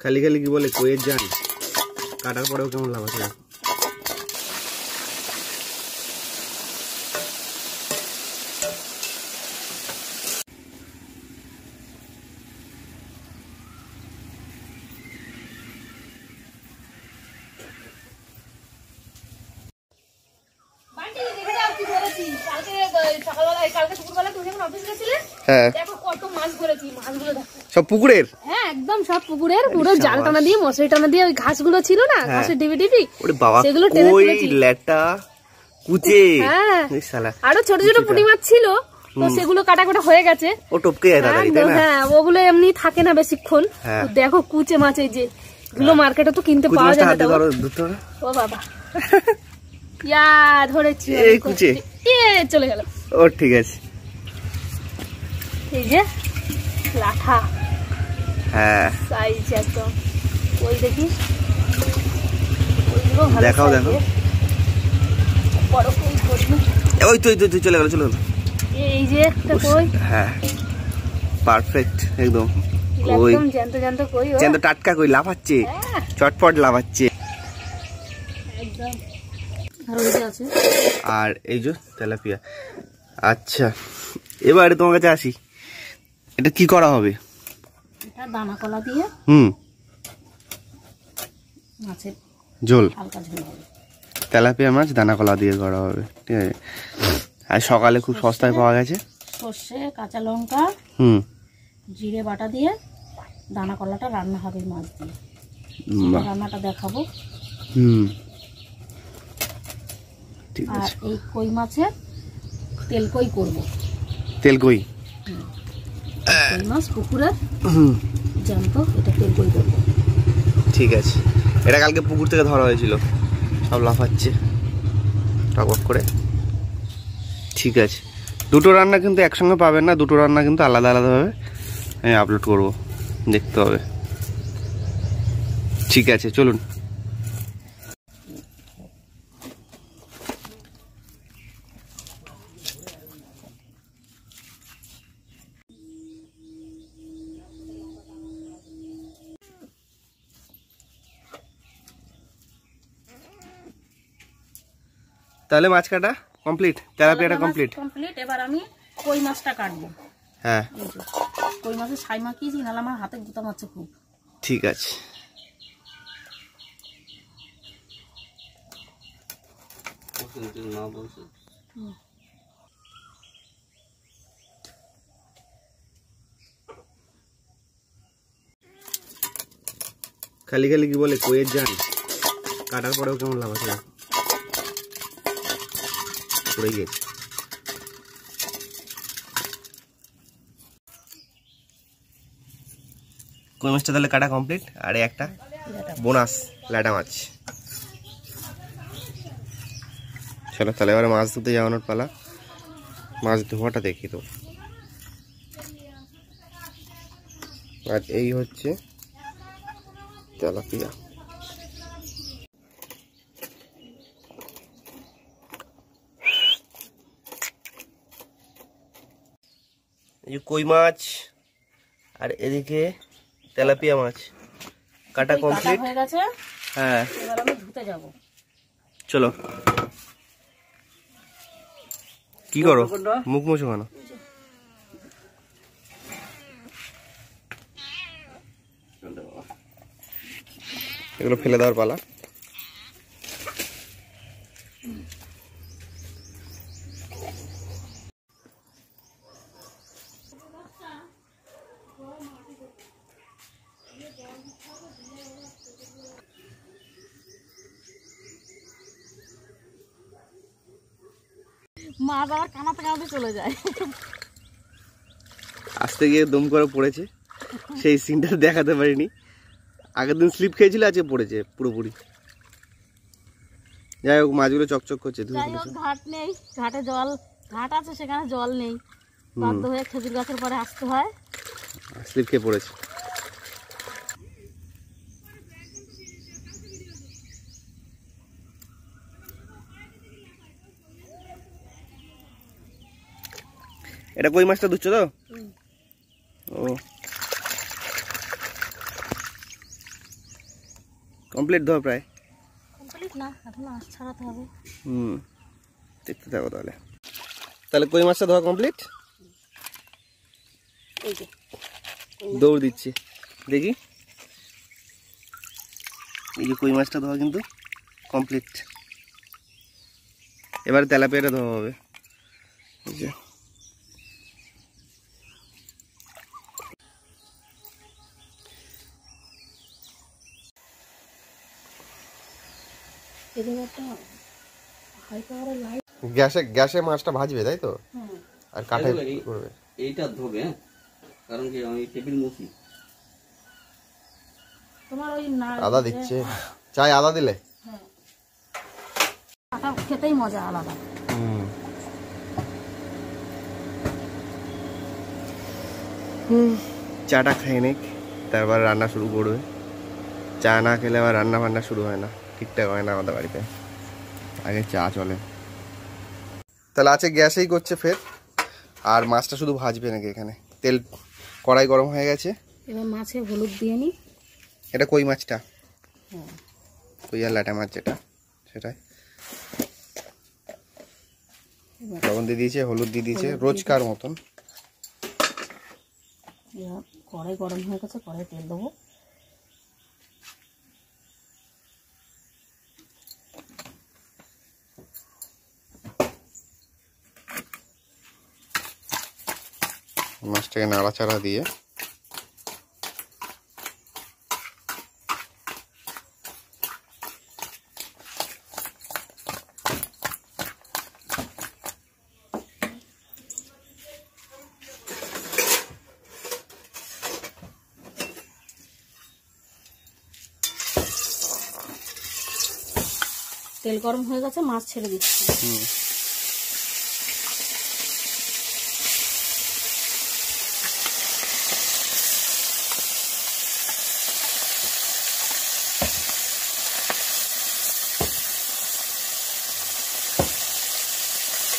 খালি খালি কি বলে কইয়ের জান, কাটার পরেও কেমন লাভ আছে। সব পুকুরের, হ্যাঁ একদম সব পুকুরের, পুরো জাল টানা দিয়ে মশারি টানা দিয়ে ওই ঘাসগুলো ছিল না, ঘাসের ডিবি ডিবি, সেগুলো টেনে তুলেছি। লেটা কুচে, হ্যাঁ আরো ছোট ছোট পুঁটি মাছ ছিল, তো সেগুলো কাটা কাটা হয়ে গেছে। ও টপকে যায় তাড়াতাড়ি, তাই না? হ্যাঁ ওগুলো এমনি থাকে না বেশিক্ষণ। দেখো কুচে মাছ, এই যে এগুলো মার্কেটে তো কিনতে পাওয়া যায় না। ও বাবা ইয়া ধরেছি, এই কুচে চলে গেল। ও ঠিক আছে। এই যে লাঠা, হ্যাঁ সাইজ একদম। ওই দেখি, দেখাও দেখো, ওই তো চলে গেল চলে গেল। এই যে একটা কই, হ্যাঁ পারফেক্ট একদম। কই জ্যান্ত জ্যান্ত কই, জ্যান্ত টাটকা কই, লাফাচ্ছে, চটপট লাফাচ্ছে একদম। আর ওই যে আছে, আর এই যে তেলাপিয়া। আচ্ছা এবারে তোমার কাছে আসি, এটা কি করা হবে? এটা দানা কলা দিয়ে মাছের ঝোল, হালকা ঝোল হবে। তেলাপিয়া মাছ দানা কলা দিয়ে করা হবে, ঠিক আছে। আর সকালে খুব সস্তায় পাওয়া গেছে সর্ষে, কাঁচা লঙ্কা, জিরে বাটা দিয়ে দানা কলাটা রান্না হবে মাছ দিয়ে। রান্নাটা দেখাবো। আর এই কই মাছের তেল কই করবো। তেল কই, কই মাছ পুকুরের জ্যান্ত, এটা তেল কই করবো। ঠিক আছে। এটা কালকে পুকুর থেকে ধরা হয়েছিল, সব লাফাচ্ছে টক করে। ঠিক আছে, দুটো রান্না কিন্তু একসঙ্গে পাবেন না, দুটো রান্না কিন্তু আলাদা আলাদাভাবে আমি আপলোড করব, দেখতে হবে। ঠিক আছে চলুন। তাহলে মাছ কাটা কমপ্লিট, তেলাপিয়াটা কমপ্লিট। এবার আমি কই মাছটা কাটবো। হ্যাঁ কই মাছের ছাই মাখিয়েছি, নাহলে আমার হাতে গুতা মারছে খুব। ঠিক আছে। খালি খালি কি বলে কইয়ের জান, কাটার পরেও কেমন লাভ আছে। পড়ে গেছে। কই মাছটা তাহলে কাটা কমপ্লিট, আর একটা বোনাস ল্যাটা মাছ। চলো তাহলে এবারে মাছ ধরতে যাওয়ানোর পালা। মাছ ধোয়াটা দেখি তো। আর এই হচ্ছে তেলাপিয়া। এই যে কই মাছ, আর এদিকে তেলাপিয়া মাছ কাটা কমপ্লিট হয়ে গেছে। হ্যাঁ এবার আমি ধুতে যাব। চলো। কি করো, মুখ মুছো কেন? এগুলো ফেলে দেওয়ার পালা। মাছ আবার কানাতে কানাতে চলে যায়। আস্তে গিয়ে দম করে পড়েছে, সেই সিনটা দেখাতে পারিনি। আগের দিন স্লিপ খেয়েছিল, আজকে পড়েছে পুরোপুরি। যাই হোক মাছগুলো চকচক করছে। ঘাট নেই, ঘাটে জল, ঘাট আছে সেখানে জল নেই, বাধ্য হয়ে খেজুর গাছের পরে আসতে হয়। স্লিপ খেয়ে পড়েছে। এটা কই মাছটা ধুচ্ছ তো? ও কমপ্লিট ধোয়া প্রায়? কমপ্লিট না, এখন আঁশ ছাড়াতে হবে। দেখতে থাকো তাহলে। তাহলে কই মাছটা ধোয়া কমপ্লিট? এই যে দৌড় দিচ্ছি, দেখি। এই যে কই মাছটা ধোয়া কিন্তু কমপ্লিট। এবারে তেলাপিয়াটা ধোয়া হবে। এই যে গ্যাসে মাছটা ভাজবে, তাই তো? আর কাঠে করবে। এইটা ধোবে, কারণ কি আমি টেবিল মুছি। তোমার ওই না আদা দিচ্ছে, চাই আদা দিলে? হ্যাঁ, আটা খেতেই মজা আলাদা। চাটা খেয়ে নিক, তারপর রান্না শুরু করবে। চা না খেলে আবার রান্না বান্না শুরু হয় না, ঠিকঠাক হয় না আমাদের বাড়িতে, আগে চা চলে। তাহলে আছে গ্যাসেই করছে ফের, আর মাছটা শুধু ভাজবে নাকি? এখানে তেল কড়াই গরম হয়ে গেছে, এবার মাছে হলুদ দিয়ে নি। এটা কই মাছটা? কই আর লাটা মাছ যেটা, সেটাই। লবণ দিয়ে দিয়েছে, হলুদ দিয়ে দিয়েছে, রোজকার মতন। কড়াই গরম হয়ে গেছে, কড়াই তেল দেবো। মাছটাকে নাড়াচাড়া দিয়ে তেল গরম হয়ে গেছে, মাছ ছেড়ে দিচ্ছি।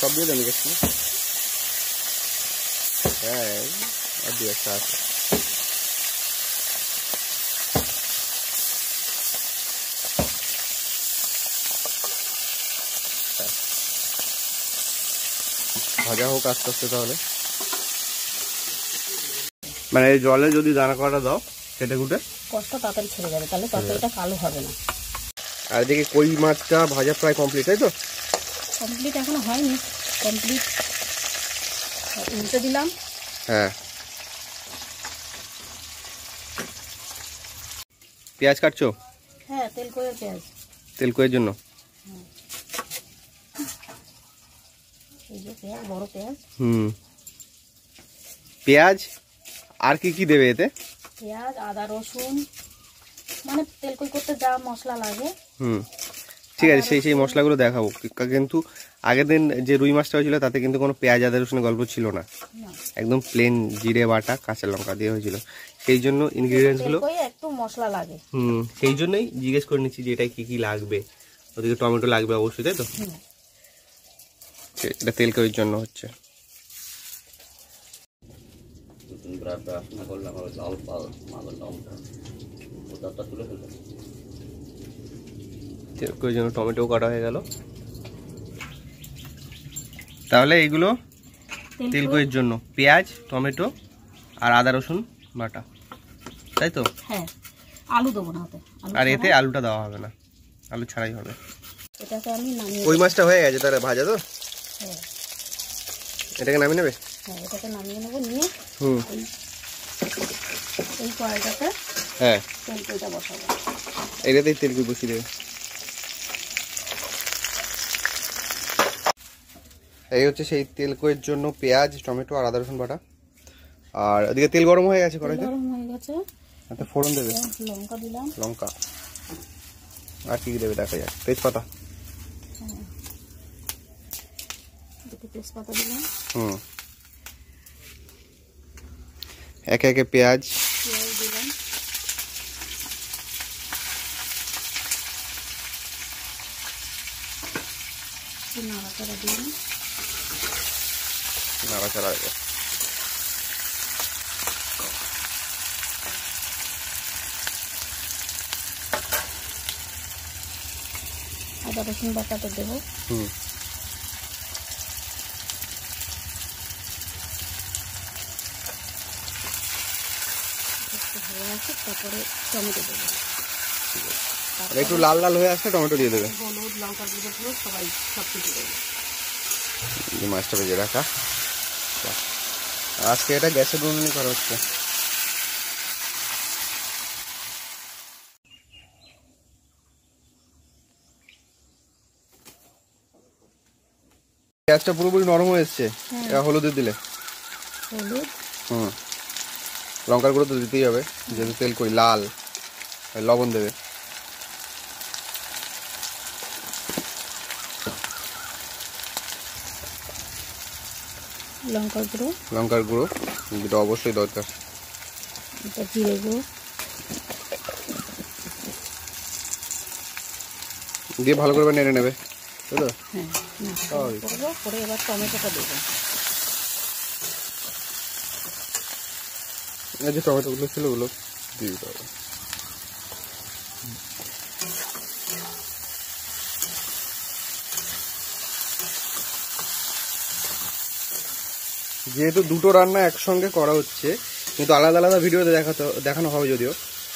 সব দিয়ে দেন গেছি। হ্যাঁ, আর দু একটা আছে। ভাজা হোক আস্তে আস্তে। তাহলে মানে এই জলে যদি দানা করাটা দাও কেটে কুটে, কষ্ট তাড়াতাড়ি ছেড়ে যাবে, তাহলে তরকারিটা কালো হবে না। আর এদিকে কই মাছটা ভাজা প্রায় কমপ্লিট, তাই তো? কমপ্লিট এখনো হয়নি, কমপ্লিট। উল্টে দিলাম। হ্যাঁ, পেঁয়াজ কাটছো? হ্যাঁ, তেল কইয়ের পেঁয়াজ। তেল কইয়ের জন্য? এই যে পেঁয়াজ, বড় পেঁয়াজ। পেঁয়াজ আর কি কি দেবে এতে? পেঁয়াজ, আদা, রসুন, মানে তেল কই করতে যা মশলা লাগে। ঠিক আছে, সেই মশলাগুলো দেখাবো। কিন্তু আগের দিন যে রুই মাছটা হয়েছিল তাতে কিন্তু কোনো পেঁয়াজ আদা রসুনের গল্প ছিল না, একদম প্লেন জিরে বাটা কাঁচা লঙ্কা দিয়ে হয়েছিল। সেই জন্য ইনগ্রিডিয়েন্টস গুলো একটু মশলা লাগে। সেই জন্যই জিজ্ঞেস করে নিচ্ছি যে এটা কি কি লাগবে। ওদিকে টমেটো লাগবে অবশ্যই, তাই তো? এটা তেল কইয়ের জন্য হচ্ছে। তেল কইয়ের জন্য টমেটো কাটা হয়ে গেল। তাহলে এইগুলো তেল কইয়ের জন্য পেঁয়াজ, টমেটো আর আদা রসুন বাটা, তাই তো? হ্যাঁ, আলু দেবো না। আর এতে আলুটা দেওয়া হবে না, আলু ছাড়াই হবে। এটাকে আমি নামিয়ে, কই মাছটা হয়ে গেছে তাহলে ভাজা তো? হ্যাঁ, এটাকে নামিয়ে নেবে? হ্যাঁ, এটাকে নামিয়ে নেবো। নিয়ে এই কড়াইটাতে হ্যাঁ তেল কইটা বসাবো। এটাতেই তেল কই বসিয়ে দেবে। এই হচ্ছে সেই তেল কইয়ের জন্য পেঁয়াজ, টমেটো আর আদা রসুন বাটা। আর ওদিকে তেল গরম হয়ে গেছে কড়াইতে? গরম হয়ে গেছে। আচ্ছা, ফোড়ন দেবে? লঙ্কা দিলাম। লঙ্কা আর কি দেবে দেখা যাক। তেজপাতা? তেজপাতা দিলাম। একে একে পেঁয়াজ দিলাম। নাড়াচাড়া দিলাম। নাড়াচাড়া দেবে। আদা রসুন বাটাটা দেবো। ভালো আছে, তারপরে টমেটো দেবো। একটু লাল লাল হয়ে আসলে টমেটো দিয়ে দেবে। হলুদ, লঙ্কার গুঁড়ো সবাই সব কিছু দেবে। মাছটা ভেজে রাখা। আজকে এটা গ্যাসের উনুনে করা হচ্ছে। গ্যাসটা পুরোপুরি নরম হয়ে এসছে। এটা হলুদ দিলে, হলুদ, লঙ্কার গুঁড়ো তো দিতেই হবে যেহেতু তেল করি লাল। লবণ দেবে, লঙ্কার গুঁড়ো যেটা অবশ্যই দরকার, জিরে গুঁড়ো দিয়ে ভালো করে নেড়ে নেবে, তাই তো? পরে এবার টমেটোটা দেবো। যে টমেটোগুলো ছিল ওগুলো দিয়ে দিতে হবে। যেহেতু দুটো রান্না একসঙ্গে করা হচ্ছে, কিন্তু আলাদা আলাদা ভিডিওতে দেখানো হবে যদিও,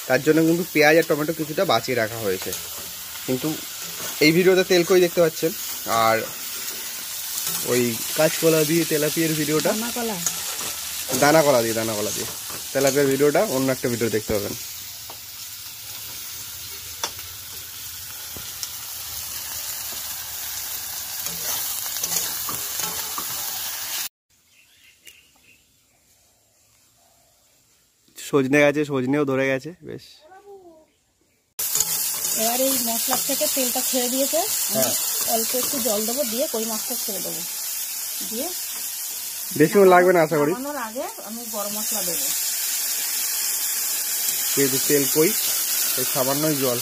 তার জন্য কিন্তু পেঁয়াজ আর টমেটো কিছুটা বাঁচিয়ে রাখা হয়েছে। কিন্তু এই ভিডিওতে তেল কই দেখতে পাচ্ছেন, আর ওই কাঁচকলা দিয়ে তেলাপিয়ার ভিডিওটা, দানা কলা দিয়ে তেলাপিয়ার ভিডিওটা অন্য একটা ভিডিও দেখতে পাবেন। সজনে গেছে, সজনেও ধরে গেছে বেশ। এবার এই মশলা থেকে তেলটা ছেড়ে দিয়েছে, অল্প একটু জল দেবো, দিয়ে কই মাছটা ছেড়ে দেবো, দিয়ে বেশি লাগবে না আশা করি। নামানোর আগে আমি গরম মশলা দেবো। যেহেতু তেল কই, এই সামান্যই জল,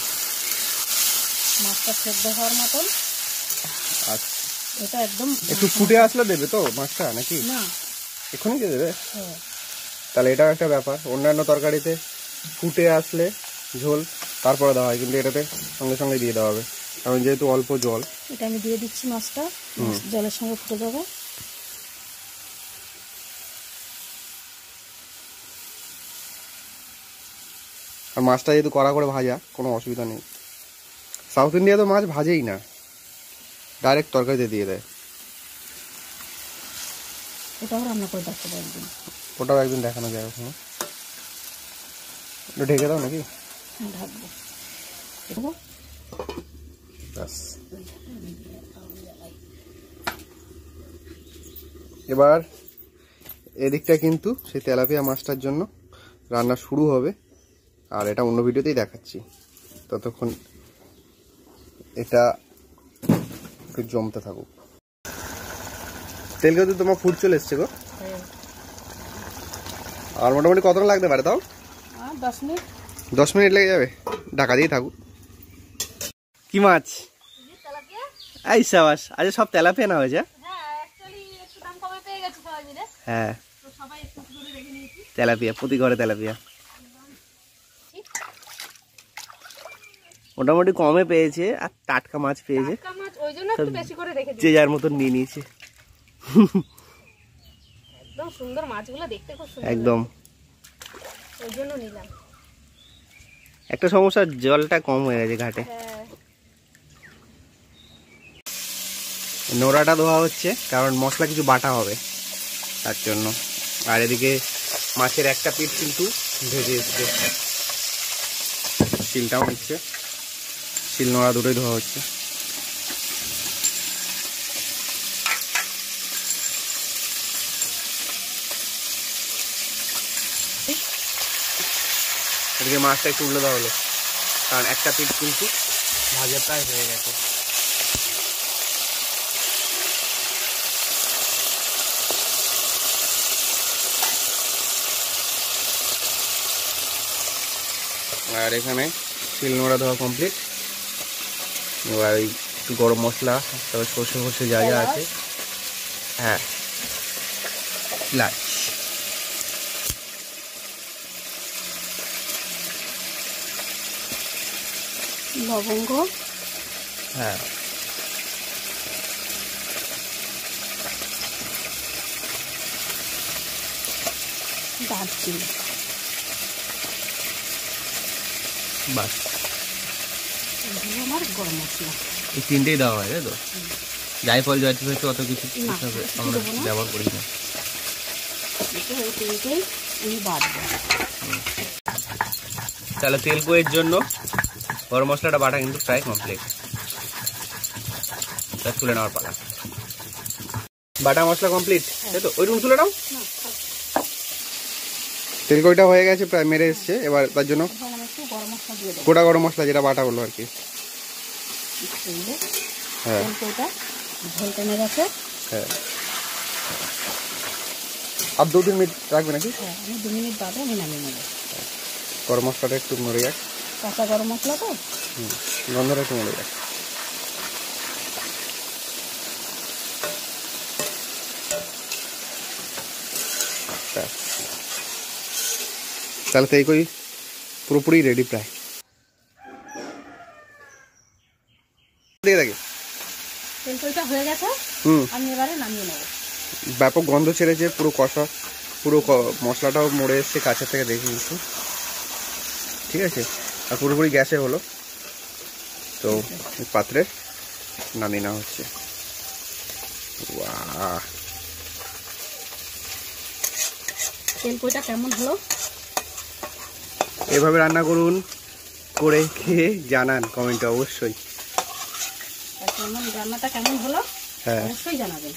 মাছটা সেদ্ধ হওয়ার মতন। আচ্ছা, এটা একদম একটু ফুটে আসলে দেবে তো মাছটা নাকি? না, এখনই দিয়ে দেবে? তাহলে এটাও একটা ব্যাপার। অন্যান্য তরকারিতে ফুটে আসলে ঝোল তারপরে দেওয়া হয়, কিন্তু এটাতে সঙ্গে সঙ্গে দিয়ে দেওয়া হবে, কারণ যেহেতু অল্প জল। এটা আমি দিয়ে দিচ্ছি মাছটা, জলের সঙ্গে ফুটে দেবো। আর মাছটা যেহেতু কড়া করে ভাজা, কোনো অসুবিধা নেই। সাউথ ইন্ডিয়া তো মাছ ভাজেই না, ডাইরেক্ট তরকারিতে দিয়ে দেয়। ওটাও রান্না করে দেখাবো একদিন। ওটাও একদিন দেখানো যায়। ওখানে একটু ঢেকে দাও নাকি? হ্যাঁ, ঢাকবো। এবার এদিকটা কিন্তু সেই তেলাপিয়া মাছটার জন্য রান্না শুরু হবে, আর এটা অন্য ভিডিওতেই দেখাচ্ছি। ততক্ষণ এটা একটু জমতে থাকুক। তেল কিন্তু তোমার ফুট চলে এসছে গো। আর মোটামুটি কতক্ষণ লাগতে পারে তাও? 10 মিনিট। 10 মিনিট লেগে যাবে, ঢাকা দিয়ে থাকুক। কি মাছ? এই সাবাস, আজ সব তেলাপিয়া না হয়েছে। হ্যাঁ, তেলাপিয়া, প্রতি ঘরে তেলাপিয়া। মোটামুটি কমে পেয়েছে, আর টাটকা মাছ পেয়েছে, যে যার মতন নিয়ে নিয়েছে। একদম সুন্দর মাছগুলো দেখতে, খুব সুন্দর একদম, ওই জন্য নিলাম। একটা সমস্যা, জলটা কম হয়ে গেছে ঘাটে। নোড়াটা ধোয়া হচ্ছে, কারণ মশলা কিছু বাটা হবে তার জন্য। আর এদিকে মাছের একটা পিঠ কিন্তু ভেজে এসছে, শিলটাও নিচ্ছে, শিল নোড়া দুটোই ধোয়া হচ্ছে। এদিকে মাছটা একটু উল্টে দেওয়া হলো, কারণ একটা পিঠ কিন্তু ভাজা প্রায় হয়ে গেছে। আর এখানে শিল নোড়া দেওয়া কমপ্লিট। এবার ওই গরম মশলা, তারপর সর্ষে ফর্ষে যা যা আছে, হ্যাঁ, লাচ, লবঙ্গ, হ্যাঁ, দারচিনি, বাস এগুলো আমার গরম মশলা। এই তিনটেই দেওয়া হয়, তাই তো? জায়ফল জয়ত্রী হয়তো অত কিছু আমরা ব্যবহার করি না। এই তিনটেই আমি বাটবো। তাহলে তেলকোয়ের জন্য গরম মশলাটা বাটা কিন্তু প্রায় কমপ্লিট। তা তুলে নেওয়ার পালা। বাটা মশলা কমপ্লিট, তাই তো? ওই রুম তুলে নাও। তেলকোইটা হয়ে গেছে, প্রায় মেরে এসছে। এবার তার জন্য গোটা গরম মশলা যেটা বাটা হলো আর কি। হ্যাঁ ঝোল টেনে গেছে। হ্যাঁ, আর 2-3 মিনিট রাখবে নাকি? হ্যাঁ, আমি 2 মিনিট বাদে আমি নামিয়ে নেব। গরম মশলাটা একটু মরে যাক, কাঁচা গরম মশলা তো, গন্ধটা একটু মরে যাক। তাহলে তো এই কই পুরোপুরি রেডি প্রায়। দেখে দেখে তেলটা হয়ে গেছে, আমি এবারে নামিয়ে নেব। ব্যাপক গন্ধ ছেড়েছে, পুরো কষা, পুরো মশলাটাও মরে এসছে কাছের থেকে দেখে নিচ্ছি। ঠিক আছে, আর পুরোপুরি গ্যাসে হলো তো পাত্রে নামিয়ে নেওয়া হচ্ছে। বাহ, তেলটা কেমন হলো? এভাবে রান্না করুন, করে খেয়ে জানান কমেন্টে অবশ্যই। রান্নাটা কেমন হলো হ্যাঁ অবশ্যই জানাবেন।